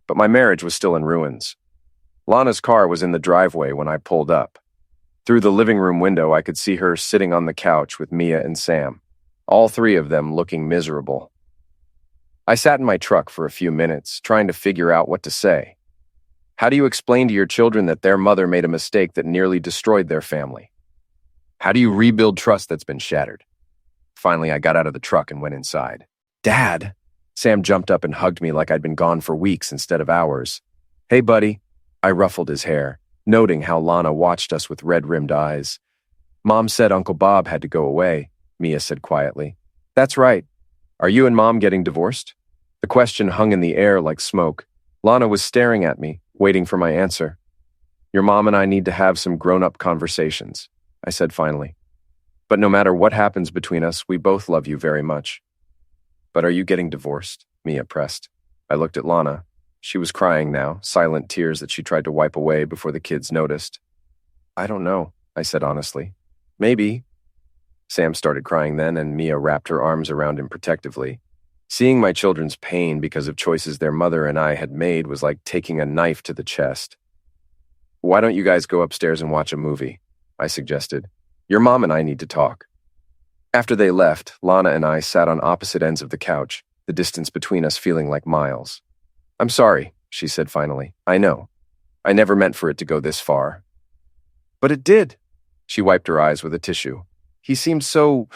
but my marriage was still in ruins. Lana's car was in the driveway when I pulled up. Through the living room window, I could see her sitting on the couch with Mia and Sam, all three of them looking miserable. I sat in my truck for a few minutes, trying to figure out what to say. How do you explain to your children that their mother made a mistake that nearly destroyed their family? How do you rebuild trust that's been shattered? Finally, I got out of the truck and went inside. Dad! Sam jumped up and hugged me like I'd been gone for weeks instead of hours. Hey, buddy. I ruffled his hair, noting how Lana watched us with red-rimmed eyes. Mom said Uncle Bob had to go away, Mia said quietly. That's right. Are you and Mom getting divorced? The question hung in the air like smoke. Lana was staring at me, waiting for my answer. Your mom and I need to have some grown-up conversations, I said finally. But no matter what happens between us, we both love you very much. But are you getting divorced? Mia pressed. I looked at Lana. She was crying now, silent tears that she tried to wipe away before the kids noticed. I don't know, I said honestly. Maybe. Sam started crying then, and Mia wrapped her arms around him protectively. Seeing my children's pain because of choices their mother and I had made was like taking a knife to the chest. Why don't you guys go upstairs and watch a movie? I suggested. Your mom and I need to talk. After they left, Lana and I sat on opposite ends of the couch, the distance between us feeling like miles. I'm sorry, she said finally. I know. I never meant for it to go this far. But it did. She wiped her eyes with a tissue. He seemed so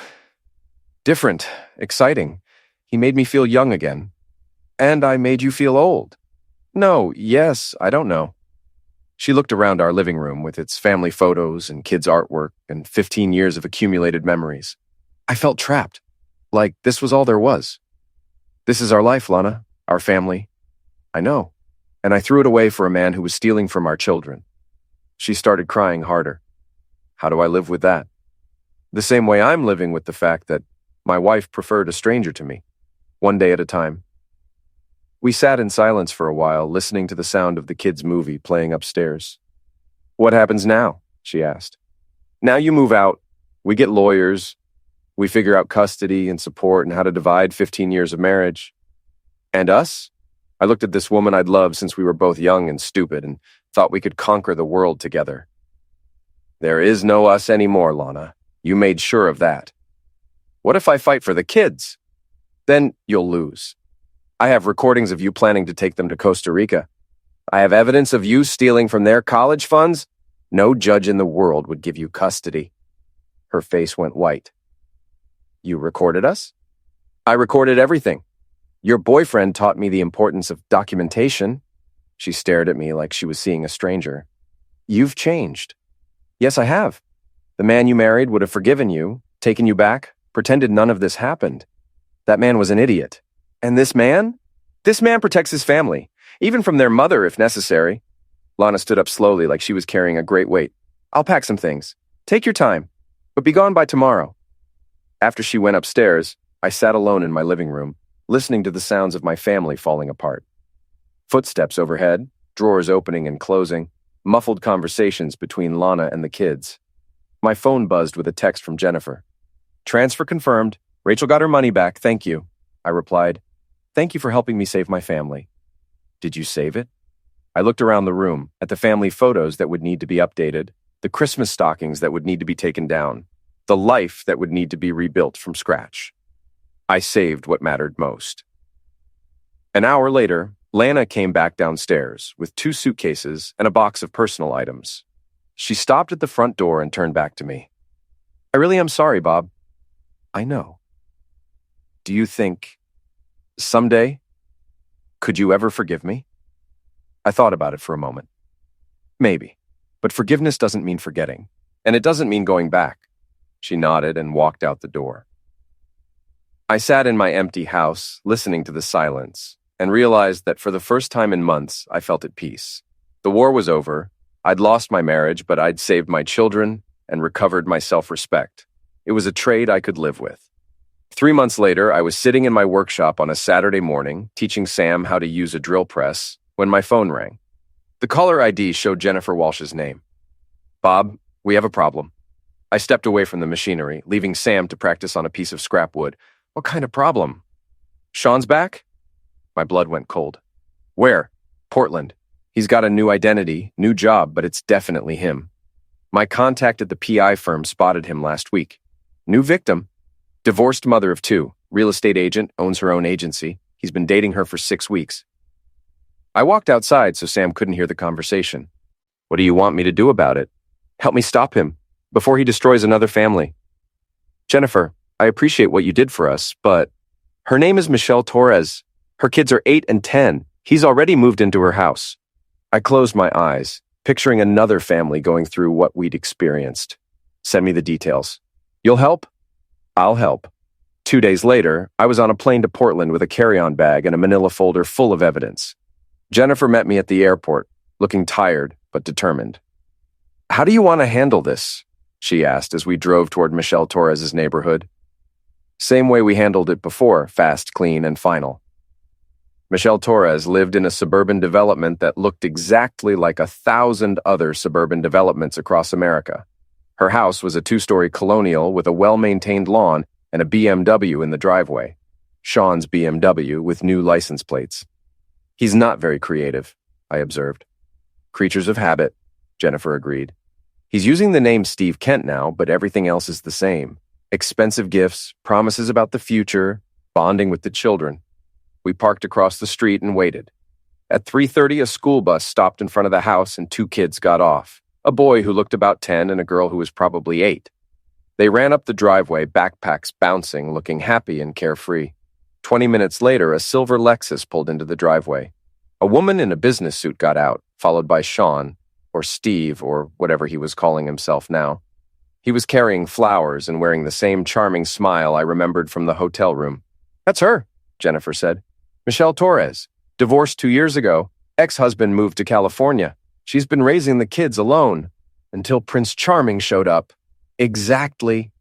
different, exciting. He made me feel young again. And I made you feel old. No, yes, I don't know. She looked around our living room with its family photos and kids' artwork and 15 years of accumulated memories. I felt trapped, like this was all there was. This is our life, Lana, our family. I know. And I threw it away for a man who was stealing from our children. She started crying harder. How do I live with that? The same way I'm living with the fact that my wife preferred a stranger to me, one day at a time. We sat in silence for a while, listening to the sound of the kids' movie playing upstairs. "What happens now?" she asked. "Now you move out, we get lawyers, we figure out custody and support and how to divide 15 years of marriage. And us?" I looked at this woman I'd loved since we were both young and stupid and thought we could conquer the world together. "There is no us anymore, Lana. You made sure of that." "What if I fight for the kids?" "Then you'll lose. I have recordings of you planning to take them to Costa Rica. I have evidence of you stealing from their college funds. No judge in the world would give you custody." Her face went white. "You recorded us?" "I recorded everything. Your boyfriend taught me the importance of documentation." She stared at me like she was seeing a stranger. "You've changed." "Yes, I have. The man you married would have forgiven you, taken you back, pretended none of this happened. That man was an idiot. And this man? This man protects his family, even from their mother if necessary." Lana stood up slowly like she was carrying a great weight. "I'll pack some things. Take your time, but be gone by tomorrow." After she went upstairs, I sat alone in my living room, listening to the sounds of my family falling apart. Footsteps overhead, drawers opening and closing, muffled conversations between Lana and the kids. My phone buzzed with a text from Jennifer. "Transfer confirmed. Rachel got her money back, thank you." I replied, "Thank you for helping me save my family." "Did you save it?" I looked around the room, at the family photos that would need to be updated, the Christmas stockings that would need to be taken down, the life that would need to be rebuilt from scratch. I saved what mattered most. An hour later, Lana came back downstairs with 2 suitcases and a box of personal items. She stopped at the front door and turned back to me. "I really am sorry, Bob." "I know. Do you think, someday, could you ever forgive me?" I thought about it for a moment. "Maybe, but forgiveness doesn't mean forgetting, and it doesn't mean going back." She nodded and walked out the door. I sat in my empty house, listening to the silence, and realized that for the first time in months, I felt at peace. The war was over. I'd lost my marriage, but I'd saved my children and recovered my self-respect. It was a trade I could live with. 3 months later, I was sitting in my workshop on a Saturday morning, teaching Sam how to use a drill press, when my phone rang. The caller ID showed Jennifer Walsh's name. "Bob, we have a problem." I stepped away from the machinery, leaving Sam to practice on a piece of scrap wood. "What kind of problem?" "Sean's back?" My blood went cold. "Where?" "Portland. He's got a new identity, new job, but it's definitely him. My contact at the PI firm spotted him last week. New victim. Divorced mother of 2, real estate agent, owns her own agency. He's been dating her for 6 weeks. I walked outside so Sam couldn't hear the conversation. "What do you want me to do about it?" "Help me stop him, before he destroys another family." "Jennifer, I appreciate what you did for us, but her name is Michelle Torres. Her kids are 8 and 10. He's already moved into her house." I closed my eyes, picturing another family going through what we'd experienced. "Send me the details." "You'll help?" "I'll help." 2 days later, I was on a plane to Portland with a carry-on bag and a manila folder full of evidence. Jennifer met me at the airport, looking tired but determined. "How do you want to handle this?" she asked as we drove toward Michelle Torres's neighborhood. "Same way we handled it before, fast, clean, and final." Michelle Torres lived in a suburban development that looked exactly like 1,000 other suburban developments across America. Her house was a 2-story colonial with a well-maintained lawn and a BMW in the driveway. Sean's BMW with new license plates. "He's not very creative," I observed. "Creatures of habit," Jennifer agreed. "He's using the name Steve Kent now, but everything else is the same. Expensive gifts, promises about the future, bonding with the children." We parked across the street and waited. At 3:30, a school bus stopped in front of the house and 2 kids got off. A boy who looked about 10 and a girl who was probably 8. They ran up the driveway, backpacks bouncing, looking happy and carefree. 20 minutes later, a silver Lexus pulled into the driveway. A woman in a business suit got out, followed by Sean, or Steve, or whatever he was calling himself now. He was carrying flowers and wearing the same charming smile I remembered from the hotel room. "That's her," Jennifer said. "Michelle Torres. Divorced 2 years ago. Ex-husband moved to California. She's been raising the kids alone. until Prince Charming showed up. Exactly.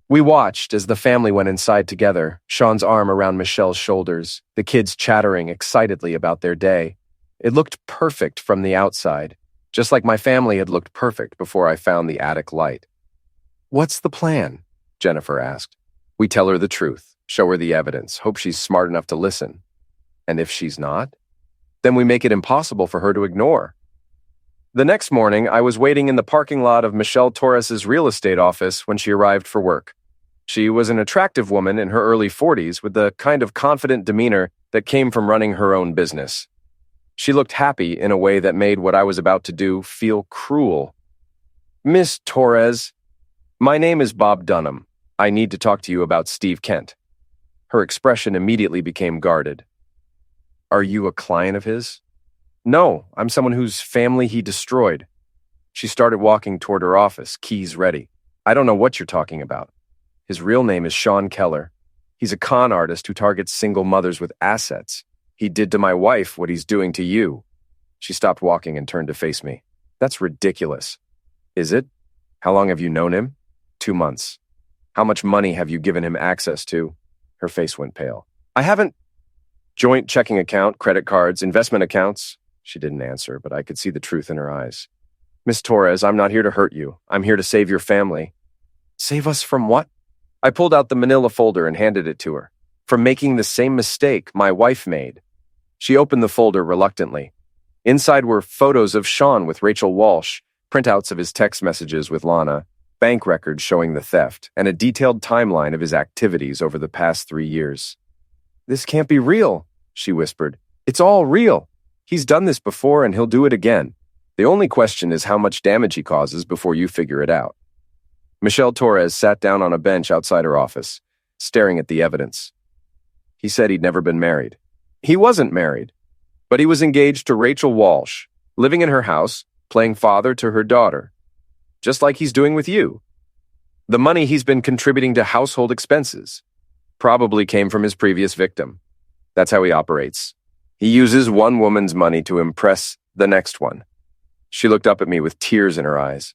We watched as the family went inside together, Sean's arm around Michelle's shoulders, the kids chattering excitedly about their day. It looked perfect from the outside, just like my family had looked perfect before I found the attic light. "What's the plan?" Jennifer asked. "We tell her the truth, show her the evidence, hope she's smart enough to listen. And if she's not, then we make it impossible for her to ignore." The next morning, I was waiting in the parking lot of Michelle Torres's real estate office when she arrived for work. She was an attractive woman in her early 40s with the kind of confident demeanor that came from running her own business. She looked happy in a way that made what I was about to do feel cruel. "Miss Torres, my name is Bob Dunham. I need to talk to you about Steve Kent." Her expression immediately became guarded. "Are you a client of his?" "No, I'm someone whose family he destroyed." She started walking toward her office, keys ready. "I don't know what you're talking about. His real name is Sean Keller. He's a con artist who targets single mothers with assets. He did to my wife what he's doing to you." She stopped walking and turned to face me. "That's ridiculous." "Is it? How long have you known him?" 2 months. "How much money have you given him access to?" Her face went pale. "I haven't." "Joint checking account, credit cards, investment accounts?" She didn't answer, but I could see the truth in her eyes. "Miss Torres, I'm not here to hurt you. I'm here to save your family." "Save us from what?" I pulled out the manila folder and handed it to her. "From making the same mistake my wife made." She opened the folder reluctantly. Inside were photos of Sean with Rachel Walsh, printouts of his text messages with Lana, bank records showing the theft, and a detailed timeline of his activities over the past 3 years. "This can't be real," she whispered. "It's all real. He's done this before and he'll do it again. The only question is how much damage he causes before you figure it out." Michelle Torres sat down on a bench outside her office, staring at the evidence. "He said he'd never been married." He wasn't married, but he was engaged to Rachel Walsh, living in her house, playing father to her daughter, just like he's doing with you. The money he's been contributing to household expenses probably came from his previous victim. That's how he operates. He uses one woman's money to impress the next one. She looked up at me with tears in her eyes.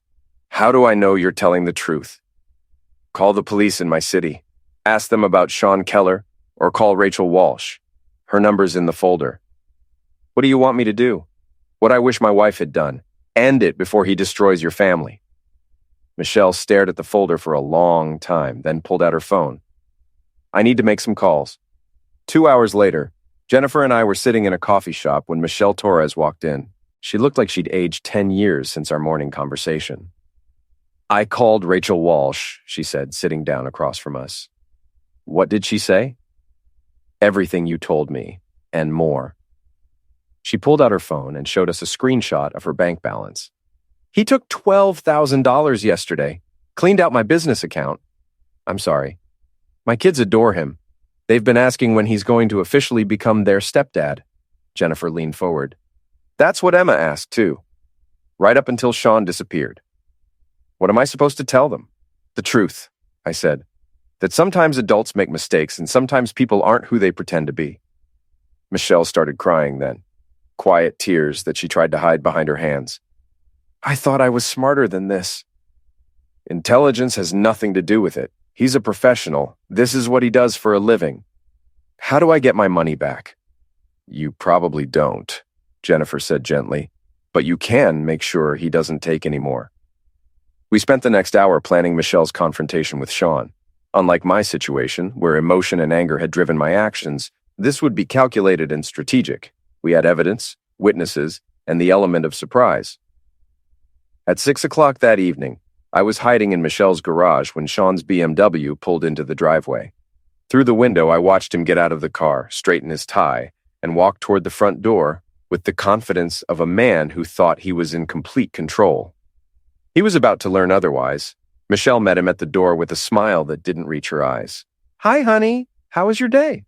"How do I know you're telling the truth?" "Call the police in my city. Ask them about Sean Keller, or call Rachel Walsh. Her number's in the folder." "What do you want me to do?" "What I wish my wife had done. End it before he destroys your family." Michelle stared at the folder for a long time, then pulled out her phone. "I need to make some calls." 2 hours later, Jennifer and I were sitting in a coffee shop when Michelle Torres walked in. She looked like she'd aged 10 years since our morning conversation. "I called Rachel Walsh," she said, sitting down across from us. "What did she say?" "Everything you told me, and more." She pulled out her phone and showed us a screenshot of her bank balance. "He took $12,000 yesterday, cleaned out my business account." "I'm sorry. My kids adore him. They've been asking when he's going to officially become their stepdad." Jennifer leaned forward. "That's what Emma asked, too. Right up until Sean disappeared." "What am I supposed to tell them?" "The truth," I said. "That sometimes adults make mistakes and sometimes people aren't who they pretend to be." Michelle started crying then, quiet tears that she tried to hide behind her hands. "I thought I was smarter than this." "Intelligence has nothing to do with it. He's a professional. This is what he does for a living." "How do I get my money back?" "You probably don't," Jennifer said gently, "but you can make sure he doesn't take any more." We spent the next hour planning Michelle's confrontation with Sean. Unlike my situation, where emotion and anger had driven my actions, this would be calculated and strategic. We had evidence, witnesses, and the element of surprise. At 6 o'clock that evening, I was hiding in Michelle's garage when Sean's BMW pulled into the driveway. Through the window, I watched him get out of the car, straighten his tie, and walk toward the front door with the confidence of a man who thought he was in complete control. He was about to learn otherwise. Michelle met him at the door with a smile that didn't reach her eyes. "Hi, honey. How was your day?"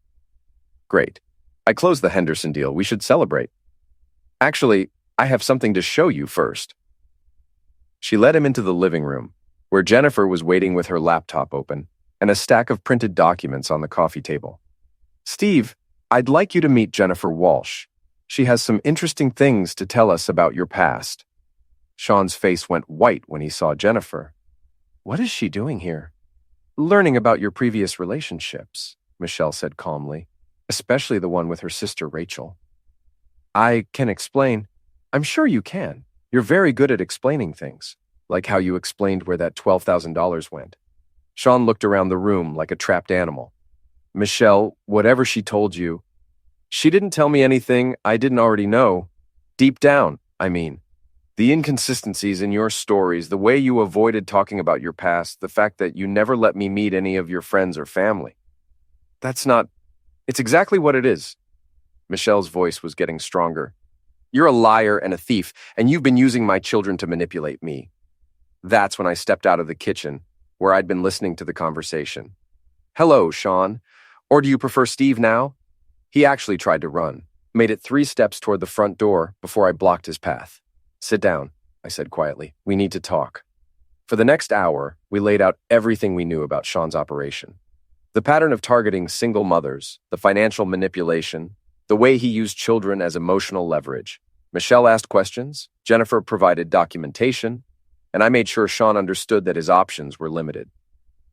"Great. I closed the Henderson deal. We should celebrate." "Actually, I have something to show you first." She led him into the living room, where Jennifer was waiting with her laptop open and a stack of printed documents on the coffee table. "Steve, I'd like you to meet Jennifer Walsh. She has some interesting things to tell us about your past." Sean's face went white when he saw Jennifer. "What is she doing here?" "Learning about your previous relationships," Michelle said calmly, "especially the one with her sister Rachel." "I can explain." "I'm sure you can. You're very good at explaining things, like how you explained where that $12,000 went." Sean looked around the room like a trapped animal. "Michelle, whatever she told you, she didn't tell me anything I didn't already know. Deep down, I mean. The inconsistencies in your stories, the way you avoided talking about your past, the fact that you never let me meet any of your friends or family. It's exactly what it is." Michelle's voice was getting stronger. "You're a liar and a thief, and you've been using my children to manipulate me." That's when I stepped out of the kitchen, where I'd been listening to the conversation. "Hello, Sean. Or do you prefer Steve now?" He actually tried to run, made it 3 steps toward the front door before I blocked his path. "Sit down," I said quietly. "We need to talk." For the next hour, we laid out everything we knew about Sean's operation. The pattern of targeting single mothers, the financial manipulation, the way he used children as emotional leverage. Michelle asked questions, Jennifer provided documentation, and I made sure Sean understood that his options were limited.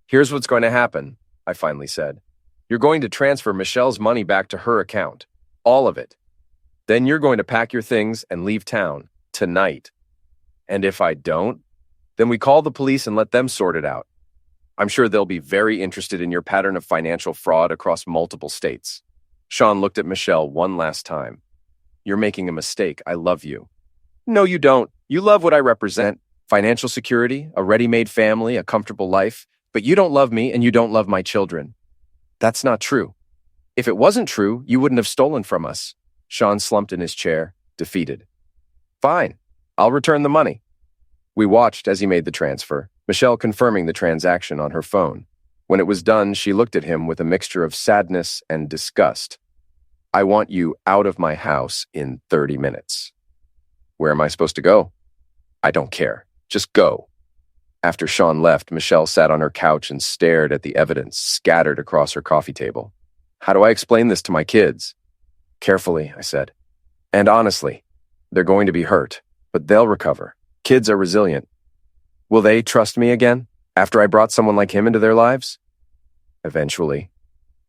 "Here's what's going to happen," I finally said. "You're going to transfer Michelle's money back to her account. All of it. Then you're going to pack your things and leave town. Tonight. And if I don't, then we call the police and let them sort it out. I'm sure they'll be very interested in your pattern of financial fraud across multiple states." Sean looked at Michelle one last time. "You're making a mistake. I love you." "No, you don't. You love what I represent. Financial security, a ready-made family, a comfortable life. But you don't love me and you don't love my children." "That's not true." "If it wasn't true, you wouldn't have stolen from us." Sean slumped in his chair, defeated. "Fine. I'll return the money." We watched as he made the transfer, Michelle confirming the transaction on her phone. When it was done, she looked at him with a mixture of sadness and disgust. "I want you out of my house in 30 minutes. "Where am I supposed to go?" "I don't care. Just go." After Sean left, Michelle sat on her couch and stared at the evidence scattered across her coffee table. "How do I explain this to my kids?" "Carefully," I said. "And honestly, they're going to be hurt, but they'll recover. Kids are resilient." "Will they trust me again, after I brought someone like him into their lives?" "Eventually,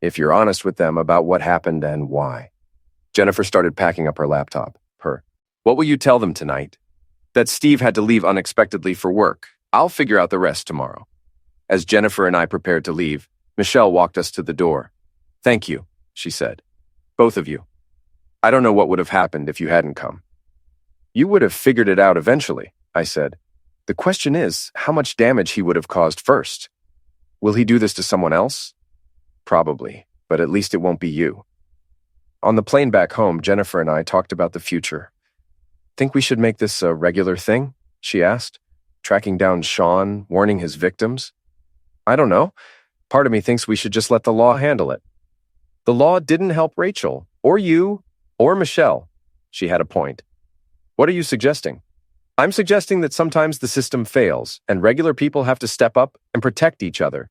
if you're honest with them about what happened and why." Jennifer started packing up her laptop. "What will you tell them tonight?" "That Steve had to leave unexpectedly for work. I'll figure out the rest tomorrow." As Jennifer and I prepared to leave, Michelle walked us to the door. "Thank you," she said. "Both of you. I don't know what would have happened if you hadn't come." "You would have figured it out eventually," I said. "The question is, how much damage he would have caused first. Will he do this to someone else?" "Probably, but at least it won't be you." On the plane back home, Jennifer and I talked about the future. "Think we should make this a regular thing?" she asked. "Tracking down Sean, warning his victims?" "I don't know. Part of me thinks we should just let the law handle it." "The law didn't help Rachel, or you, or Michelle." She had a point. "What are you suggesting?" "I'm suggesting that sometimes the system fails, and regular people have to step up and protect each other.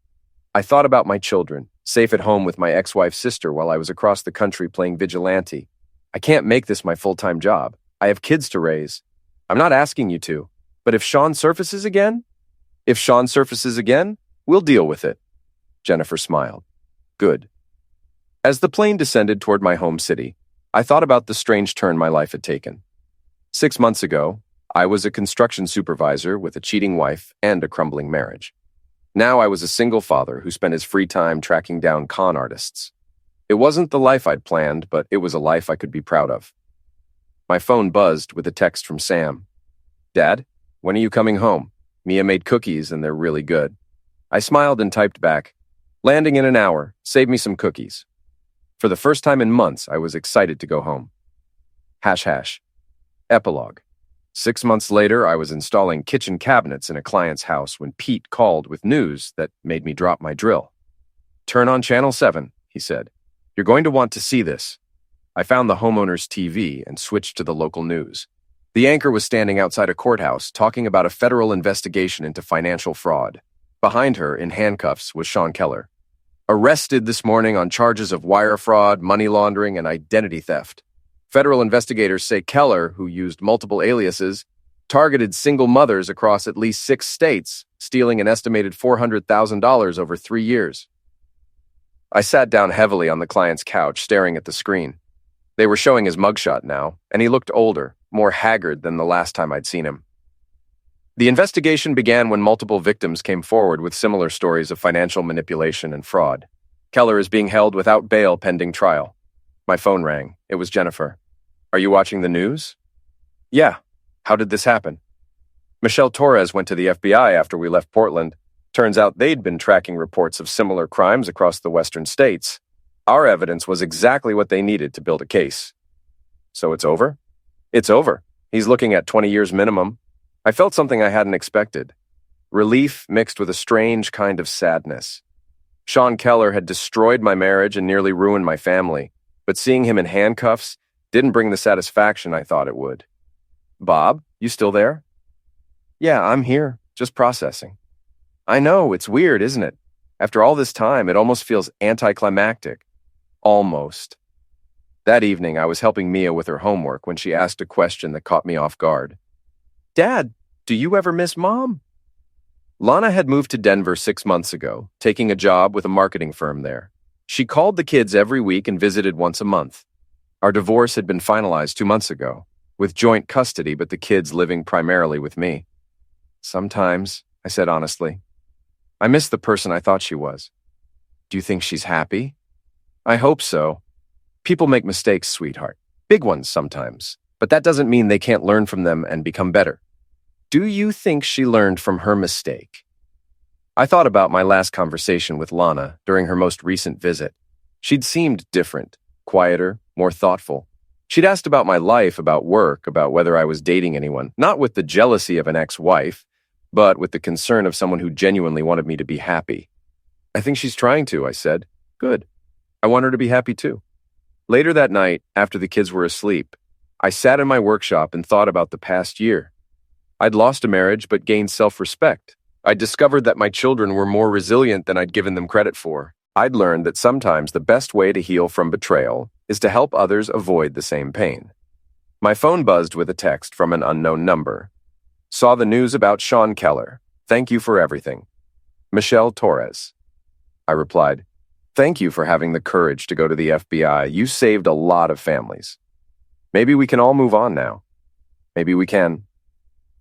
I thought about my children, safe at home with my ex-wife's sister while I was across the country playing vigilante. I can't make this my full-time job. I have kids to raise. I'm not asking you to, but if Sean surfaces again, we'll deal with it." Jennifer smiled. "Good." As the plane descended toward my home city, I thought about the strange turn my life had taken. 6 months ago, I was a construction supervisor with a cheating wife and a crumbling marriage. Now I was a single father who spent his free time tracking down con artists. It wasn't the life I'd planned, but it was a life I could be proud of. My phone buzzed with a text from Sam. "Dad, when are you coming home? Mia made cookies and they're really good." I smiled and typed back, "Landing in an hour. Save me some cookies." For the first time in months, I was excited to go home. #. Epilogue. 6 months later, I was installing kitchen cabinets in a client's house when Pete called with news that made me drop my drill. "Turn on Channel 7, he said. "You're going to want to see this." I found the homeowner's TV and switched to the local news. The anchor was standing outside a courthouse talking about a federal investigation into financial fraud. Behind her, in handcuffs, was Sean Keller. "Arrested this morning on charges of wire fraud, money laundering, and identity theft. Federal investigators say Keller, who used multiple aliases, targeted single mothers across at least 6 states, stealing an estimated $400,000 over 3 years. I sat down heavily on the client's couch, staring at the screen. They were showing his mugshot now, and he looked older, more haggard than the last time I'd seen him. The investigation began when multiple victims came forward with similar stories of financial manipulation and fraud. Keller is being held without bail pending trial. My phone rang. It was Jennifer. "Are you watching the news?" "Yeah. How did this happen?" "Michelle Torres went to the FBI after we left Portland. Turns out they'd been tracking reports of similar crimes across the western states. Our evidence was exactly what they needed to build a case." "So it's over?" "It's over. He's looking at 20 years minimum." I felt something I hadn't expected. Relief mixed with a strange kind of sadness. Sean Keller had destroyed my marriage and nearly ruined my family, but seeing him in handcuffs didn't bring the satisfaction I thought it would. "Bob, you still there?" "Yeah, I'm here, just processing." "I know, it's weird, isn't it? After all this time, it almost feels anticlimactic." Almost. That evening, I was helping Mia with her homework when she asked a question that caught me off guard. "Dad, do you ever miss Mom?" Lana had moved to Denver 6 months ago, taking a job with a marketing firm there. She called the kids every week and visited once a month. Our divorce had been finalized 2 months ago, with joint custody but the kids living primarily with me. "Sometimes," I said honestly. "I miss the person I thought she was." "Do you think she's happy?" "I hope so. People make mistakes, sweetheart. Big ones sometimes. But that doesn't mean they can't learn from them and become better." "Do you think she learned from her mistake?" I thought about my last conversation with Lana during her most recent visit. She'd seemed different, quieter, more thoughtful. She'd asked about my life, about work, about whether I was dating anyone, not with the jealousy of an ex-wife, but with the concern of someone who genuinely wanted me to be happy. "I think she's trying to," I said. "Good. I want her to be happy too." Later that night, after the kids were asleep, I sat in my workshop and thought about the past year. I'd lost a marriage but gained self-respect. I'd discovered that my children were more resilient than I'd given them credit for. I'd learned that sometimes the best way to heal from betrayal is to help others avoid the same pain. My phone buzzed with a text from an unknown number. "Saw the news about Sean Keller. Thank you for everything. Michelle Torres." I replied, "Thank you for having the courage to go to the FBI. You saved a lot of families. Maybe we can all move on now. Maybe we can."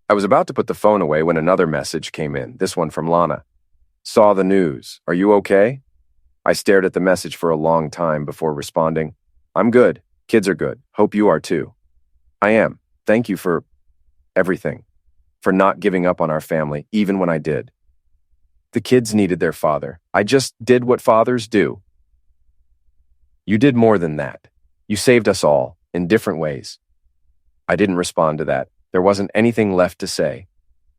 I was about to put the phone away when another message came in, this one from Lana. "Saw the news. Are you okay?" I stared at the message for a long time before responding. "I'm good. Kids are good. Hope you are too." "I am. Thank you for everything. For not giving up on our family, even when I did. The kids needed their father. I just did what fathers do." "You did more than that. You saved us all, in different ways." I didn't respond to that. There wasn't anything left to say.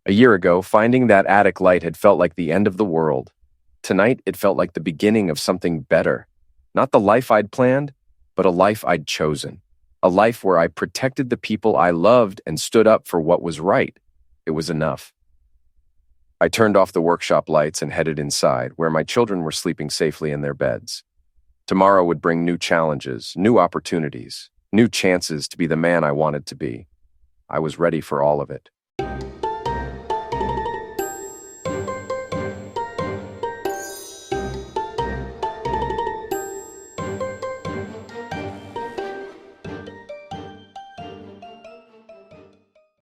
A year ago, finding that attic light had felt like the end of the world. Tonight, it felt like the beginning of something better. Not the life I'd planned, but a life I'd chosen. A life where I protected the people I loved and stood up for what was right. It was enough. I turned off the workshop lights and headed inside, where my children were sleeping safely in their beds. Tomorrow would bring new challenges, new opportunities, new chances to be the man I wanted to be. I was ready for all of it.